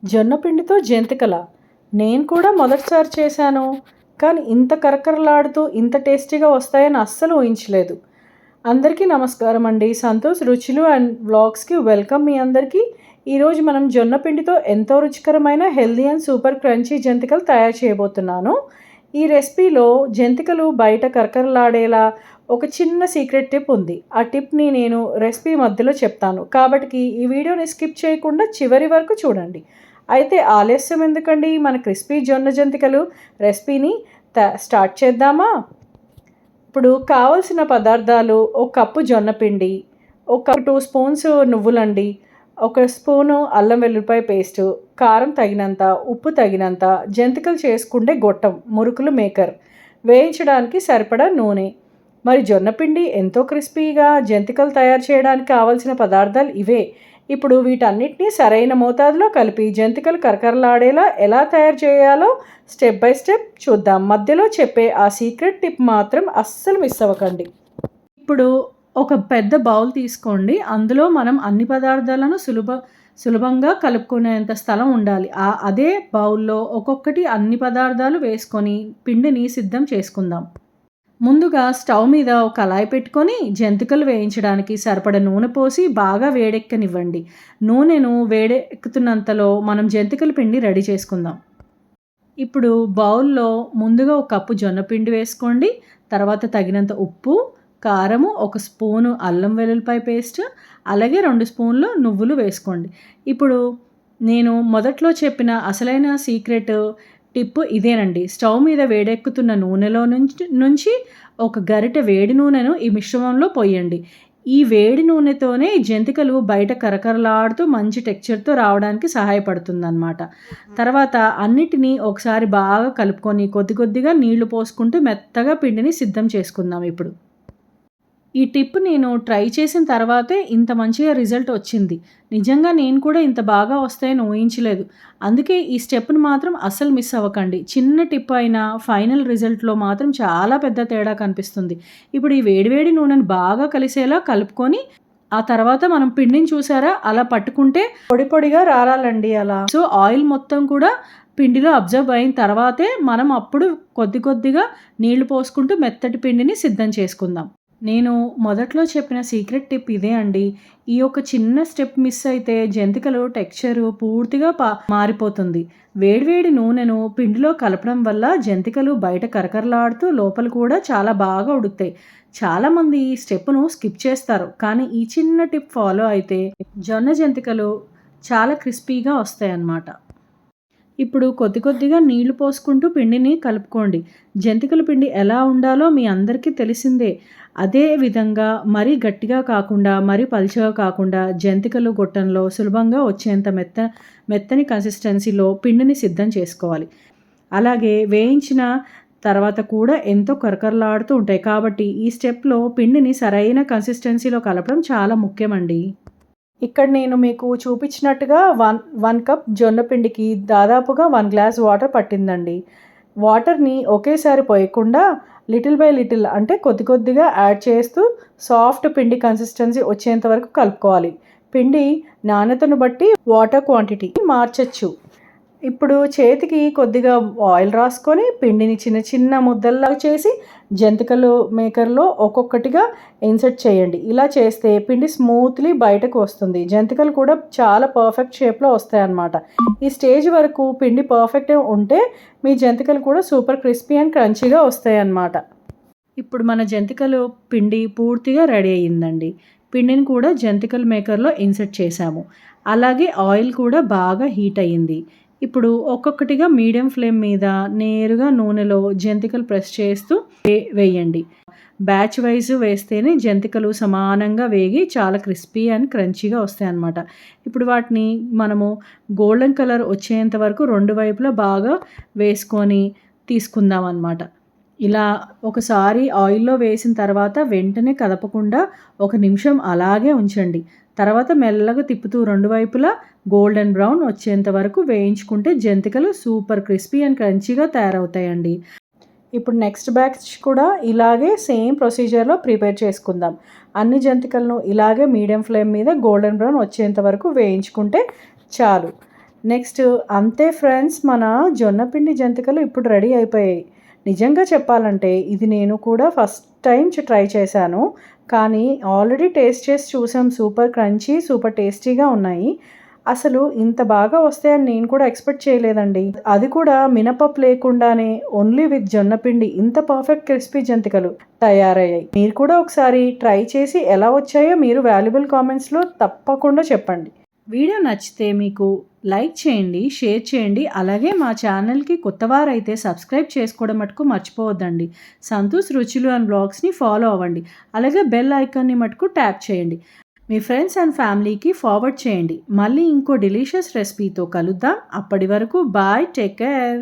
జొన్న పిండితో జంతికల నేను కూడా మొదటిసారి చేశాను. కానీ ఇంత కరకరలాడుతూ ఇంత టేస్టీగా వస్తాయని అస్సలు ఊహించలేదు. అందరికీ నమస్కారం అండి. సంతోష్ రుచులు అండ్ వ్లాగ్స్కి వెల్కమ్ మీ అందరికీ. ఈరోజు మనం జొన్న పిండితో ఎంతో రుచికరమైన హెల్దీ అండ్ సూపర్ క్రంచీ జంతికలు తయారు చేయబోతున్నాను. ఈ రెసిపీలో జంతికలు బయట కరకరలాడేలా ఒక చిన్న సీక్రెట్ టిప్ ఉంది. ఆ టిప్ని నేను రెసిపీ మధ్యలో చెప్తాను కాబట్టి ఈ వీడియోని స్కిప్ చేయకుండా చివరి వరకు చూడండి. అయితే ఆలస్యం ఎందుకండి, మన క్రిస్పీ జొన్న జంతికలు రెసిపీని స్టార్ట్ చేద్దామా? ఇప్పుడు కావలసిన పదార్థాలు: ఒక కప్పు జొన్న పిండి, ఒక 2 స్పూన్స్ నువ్వులండి, ఒక స్పూను అల్లం వెల్లుల్లిపాయ పేస్టు, కారం తగినంత, ఉప్పు తగినంత, జంతికలు చేసుకుంటే గొట్టం, మురుకులు మేకర్, వేయించడానికి సరిపడా నూనె. మరి జొన్నపిండి ఎంతో క్రిస్పీగా జంతికలు తయారు చేయడానికి కావలసిన పదార్థాలు ఇవే. ఇప్పుడు వీటన్నిటినీ సరైన మోతాదులో కలిపి జంతికలు కరకరలాడేలా ఎలా తయారు చేయాలో స్టెప్ బై స్టెప్ చూద్దాం. మధ్యలో చెప్పే ఆ సీక్రెట్ టిప్ మాత్రం అస్సలు మిస్ అవ్వకండి. ఇప్పుడు ఒక పెద్ద బౌల్ తీసుకోండి. అందులో మనం అన్ని పదార్థాలను సులభంగా కలుపుకునేంత స్థలం ఉండాలి. అదే బౌల్లో ఒక్కొక్కటి అన్ని పదార్థాలు వేసుకొని పిండిని సిద్ధం చేసుకుందాం. ముందుగా స్టవ్ మీద ఒక కళాయి పెట్టుకొని జంతికలు వేయించడానికి సరిపడ నూనె పోసి బాగా వేడెక్కనివ్వండి. నూనెను వేడెక్కుతున్నంతలో మనం జంతికల పిండి రెడీ చేసుకుందాం. ఇప్పుడు బౌల్లో ముందుగా ఒక కప్పు జొన్న పిండి వేసుకోండి. తర్వాత తగినంత ఉప్పు, కారము, ఒక స్పూను అల్లం వెల్లుల్లిపాయ పేస్ట్, అలాగే 2 స్పూన్లు నువ్వులు వేసుకోండి. ఇప్పుడు నేను మొదట్లో చెప్పిన అసలైన సీక్రెట్ టిప్ ఇదేనండి. స్టవ్ మీద వేడెక్కుతున్న నూనెలో నుంచి ఒక గరిటె వేడి నూనెను ఈ మిశ్రమంలో పోయండి. ఈ వేడి నూనెతోనే జంతికలు బయట కరకరలాడుతూ మంచి టెక్స్చర్తో రావడానికి సహాయపడుతుందన్నమాట. తర్వాత అన్నిటినీ ఒకసారి బాగా కలుపుకొని కొద్ది కొద్దిగా నీళ్లు పోసుకుంటూ మెత్తగా పిండిని సిద్ధం చేసుకుందాం. ఇప్పుడు ఈ టిప్ నేను ట్రై చేసిన తర్వాతే ఇంత మంచిగా రిజల్ట్ వచ్చింది. నిజంగా నేను కూడా ఇంత బాగా వస్తాయని ఊహించలేదు. అందుకే ఈ స్టెప్ని మాత్రం అస్సలు మిస్ అవ్వకండి. చిన్న టిప్ అయినా ఫైనల్ రిజల్ట్లో మాత్రం చాలా పెద్ద తేడా కనిపిస్తుంది. ఇప్పుడు ఈ వేడివేడి నూనెను బాగా కలిసేలా కలుపుకొని ఆ తర్వాత మనం పిండిని చూసారా అలా పట్టుకుంటే పొడి పొడిగా రాలాలండి అలా. సో ఆయిల్ మొత్తం కూడా పిండిలో అబ్జర్వ్ అయిన తర్వాతే మనం అప్పుడు కొద్ది కొద్దిగా నీళ్లు పోసుకుంటూ మెత్తటి పిండిని సిద్ధం చేసుకుందాం. నేను మొదట్లో చెప్పిన సీక్రెట్ టిప్ ఇదే అండి. ఈ ఒక చిన్న స్టెప్ మిస్ అయితే జంతికలు టెక్స్చరు పూర్తిగా మారిపోతుంది. వేడివేడి నూనెను పిండిలో కలపడం వల్ల జంతికలు బయట కరకరలాడుతూ లోపల కూడా చాలా బాగా ఉడుకుతాయి. చాలామంది ఈ స్టెప్ను స్కిప్ చేస్తారు, కానీ ఈ చిన్న టిప్ ఫాలో అయితే జొన్న జంతికలు చాలా క్రిస్పీగా వస్తాయి అన్నమాట. ఇప్పుడు కొద్ది కొద్దిగా నీళ్లు పోసుకుంటూ పిండిని కలుపుకోండి. జంతికల పిండి ఎలా ఉండాలో మీ అందరికీ తెలిసిందే. అదే విధంగా మరీ గట్టిగా కాకుండా మరీ పలుచగా కాకుండా జంతికలు గొట్టంలో సులభంగా వచ్చేంత మెత్తని కన్సిస్టెన్సీలో పిండిని సిద్ధం చేసుకోవాలి. అలాగే వేయించిన తర్వాత కూడా ఎంతో కరకరలాడుతూ ఉంటాయి. కాబట్టి ఈ స్టెప్లో పిండిని సరైన కన్సిస్టెన్సీలో కలపడం చాలా ముఖ్యమండి. ఇక్కడ నేను మీకు చూపించినట్టుగా 1 కప్ జొన్న పిండికి దాదాపుగా 1 గ్లాస్ వాటర్ పట్టిందండి. వాటర్ని ఒకేసారి పోయకుండా లిటిల్ బై లిటిల్ అంటే కొద్ది కొద్దిగా యాడ్ చేస్తూ సాఫ్ట్ పిండి కన్సిస్టెన్సీ వచ్చేంత వరకు కలుపుకోవాలి. పిండి నాణ్యతను బట్టి వాటర్ క్వాంటిటీ మార్చచ్చు. ఇప్పుడు చేతికి కొద్దిగా ఆయిల్ రాసుకొని పిండిని చిన్న చిన్న ముద్దల్లా చేసి జంతికలు మేకర్లో ఒక్కొక్కటిగా ఇన్సర్ట్ చేయండి. ఇలా చేస్తే పిండి స్మూత్లీ బయటకు వస్తుంది. జంతికలు కూడా చాలా పర్ఫెక్ట్ షేప్లో వస్తాయన్నమాట. ఈ స్టేజ్ వరకు పిండి పర్ఫెక్ట్ ఉంటే మీ జంతికలు కూడా సూపర్ క్రిస్పీ అండ్ క్రంచీగా వస్తాయి అన్నమాట. ఇప్పుడు మన జంతికలు పిండి పూర్తిగా రెడీ అయ్యిందండి. పిండిని కూడా జంతికల మేకర్లో ఇన్సర్ట్ చేసాము. అలాగే ఆయిల్ కూడా బాగా హీట్ అయ్యింది. ఇప్పుడు ఒక్కొక్కటిగా మీడియం ఫ్లేమ్ మీద నేరుగా నూనెలో జంతికలు ప్రెస్ చేస్తూ వేయండి. బ్యాచ్ వైజ్ వేస్తేనే జంతికలు సమానంగా వేగి చాలా క్రిస్పీ అండ్ క్రంచీగా వస్తాయి అన్నమాట. ఇప్పుడు వాటిని మనము గోల్డెన్ కలర్ వచ్చేంత వరకు 2 వైపులా బాగా వేసుకొని తీసుకుందాం అన్నమాట. ఇలా ఒకసారి ఆయిల్లో వేసిన తర్వాత వెంటనే కదపకుండా 1 నిమిషం అలాగే ఉంచండి. తర్వాత మెల్లగా తిప్పుతూ 2 వైపులా గోల్డెన్ బ్రౌన్ వచ్చేంత వరకు వేయించుకుంటే జంతికలు సూపర్ క్రిస్పీ అండ్ క్రంచీగా తయారవుతాయండి. ఇప్పుడు నెక్స్ట్ బ్యాచ్ కూడా ఇలాగే సేమ్ ప్రొసీజర్లో ప్రిపేర్ చేసుకుందాం. అన్ని జంతికలను ఇలాగే మీడియం ఫ్లేమ్ మీద గోల్డెన్ బ్రౌన్ వచ్చేంత వరకు వేయించుకుంటే చాలు. నెక్స్ట్ అంతే ఫ్రెండ్స్, మన జొన్నపిండి జంతికలు ఇప్పుడు రెడీ అయిపోయాయి. నిజంగా చెప్పాలంటే ఇది నేను కూడా ఫస్ట్ టైం ట్రై చేశాను. కానీ ఆల్రెడీ టేస్ట్ చేసి చూసాం. సూపర్ క్రంచీ, సూపర్ టేస్టీగా ఉన్నాయి. అసలు ఇంత బాగా వస్తాయని నేను కూడా ఎక్స్‌పెక్ట్ చేయలేదండి. అది కూడా మినపప్పు లేకుండానే ఓన్లీ విత్ జొన్నపిండి ఇంత పర్ఫెక్ట్ క్రిస్పీ జంతికలు తయారయ్యాయి. మీరు కూడా ఒకసారి ట్రై చేసి ఎలా వచ్చాయో మీరు వాల్యుబుల్ కామెంట్స్‌లో తప్పకుండా చెప్పండి. వీడియో నచ్చితే మీకు లైక్ చేయండి, షేర్ చేయండి. అలాగే మా ఛానల్‌కి కొత్తవారైతే సబ్స్క్రైబ్ చేసుకోవడం మటుకు మర్చిపోవద్దండి. సంతోష్ రుచులు అండ్ బ్లాగ్స్‌ని ఫాలో అవ్వండి. అలాగే బెల్ ఐకాన్‌ని మటుకు ట్యాప్ చేయండి. మీ ఫ్రెండ్స్ అండ్ ఫ్యామిలీకి ఫార్వర్డ్ చేయండి. మళ్ళీ ఇంకో డెలీషియస్ రెసిపీతో కలుద్దాం. అప్పటి వరకు బాయ్, టేక్ కేర్.